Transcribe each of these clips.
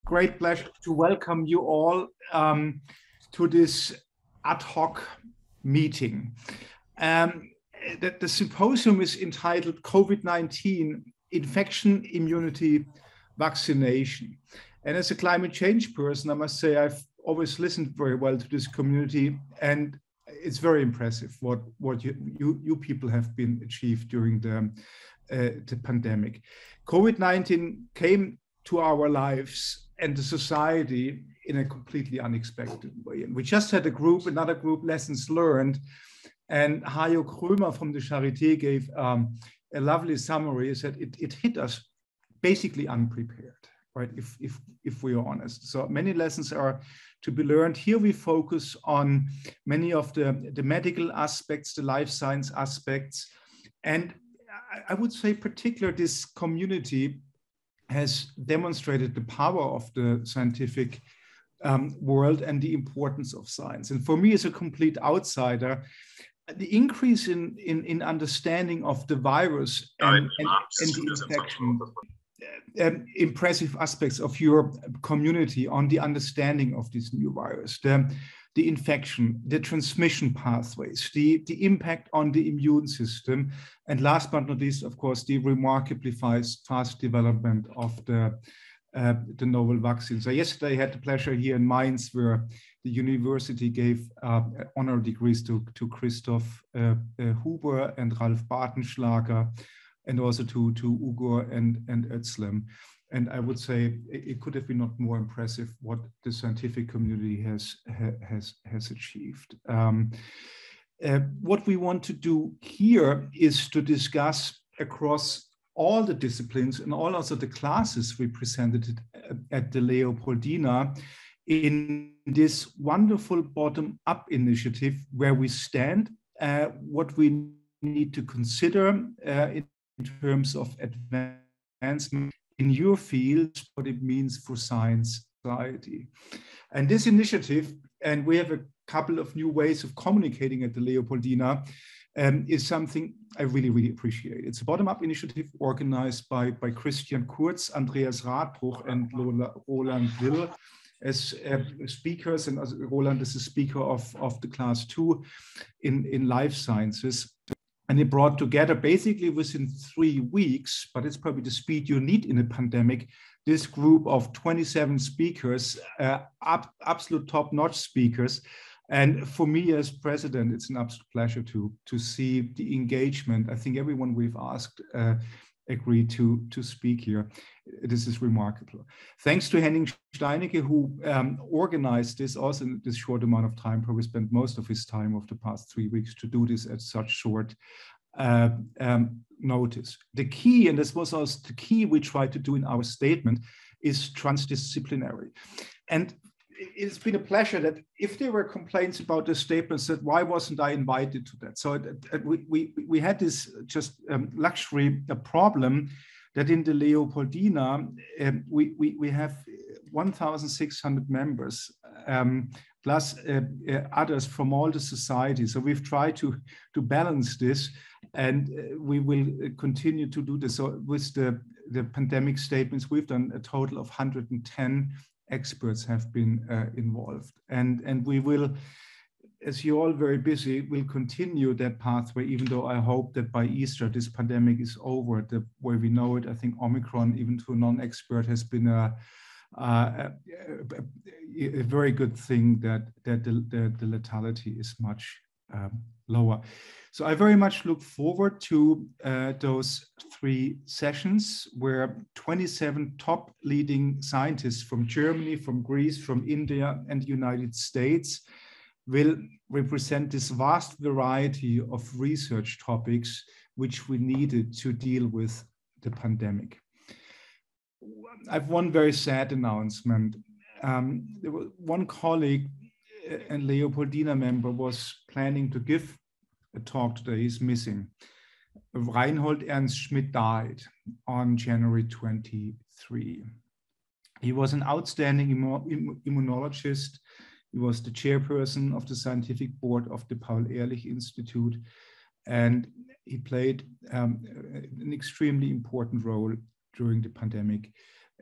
great pleasure to welcome you all to this ad hoc meeting. The symposium is entitled COVID-19 Infection-Immunity-Vaccination. And as a climate change person, I must say I've always listened very well to this community, and it's very impressive what you people have been achieved during the pandemic. COVID-19 came to our lives and the society in a completely unexpected way. And we just had another group, Lessons Learned, and Haug from the Charité gave a lovely summary. He said it hit us basically unprepared, right? If we are honest. So many lessons are to be learned. Here we focus on many of the medical aspects, the life science aspects, and I would say particularly this community has demonstrated the power of the scientific world and the importance of science. And for me as a complete outsider, the increase in understanding of the virus and the infection, impressive aspects of your community on the understanding of this new virus, the infection, the transmission pathways, the impact on the immune system, and last but not least, of course, the remarkably fast development of the novel vaccine. So yesterday I had the pleasure here in Mainz where the university gave honor degrees to Christoph Huber and Ralf Bartenschlager, and also to Ugur and Özlem. And I would say it could have been not more impressive what the scientific community has achieved. What we want to do here is to discuss across all the disciplines and all also the classes we presented at the Leopoldina in this wonderful bottom-up initiative where we stand, what we need to consider in terms of advancement in your field, what it means for science society. And this initiative, and we have a couple of new ways of communicating at the Leopoldina, is something I really, really appreciate. It's a bottom-up initiative organized by Christian Kurz, Andreas Radbruch, and Roland Will as speakers, and Roland is a speaker of the class 2 in life sciences. And it brought together basically within 3 weeks, but it's probably the speed you need in a pandemic, this group of 27 speakers, absolute top-notch speakers. And for me as president, it's an absolute pleasure to see the engagement. I think everyone we've asked agreed to speak here. This is remarkable. Thanks to Henning Steinecke, who organized this also in this short amount of time, probably spent most of his time of the past 3 weeks to do this at such short notice. The key, and this was also the key we tried to do in our statement, is transdisciplinary. And it's been a pleasure that if there were complaints about the statements, that why wasn't I invited to that? So we had this just luxury problem that in the Leopoldina, we have 1,600 members, plus others from all the societies. So we've tried to balance this, and we will continue to do this. So with the pandemic statements, we've done a total of 110 experts have been involved. And we will, as you're all very busy, will continue that pathway, even though I hope that by Easter, this pandemic is over. The way we know it, I think Omicron, even to a non-expert, has been a very good thing that the lethality is much lower. So I very much look forward to those 3 sessions where 27 top leading scientists from Germany, from Greece, from India, and the United States will represent this vast variety of research topics which we needed to deal with the pandemic. I have one very sad announcement. There was one colleague and Leopoldina member was planning to give a talk today. He's missing. Reinhold Ernst Schmidt died on January 23. He was an outstanding immunologist. He was the chairperson of the scientific board of the Paul-Ehrlich Institute, and he played an extremely important role during the pandemic,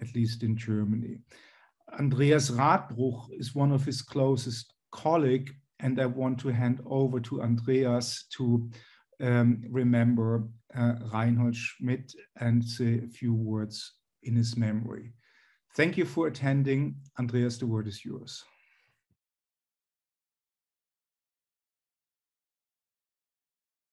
at least in Germany. Andreas Radbruch is one of his closest colleagues, and I want to hand over to Andreas to remember Reinhold Schmidt and say a few words in his memory. Thank you for attending. Andreas, the word is yours.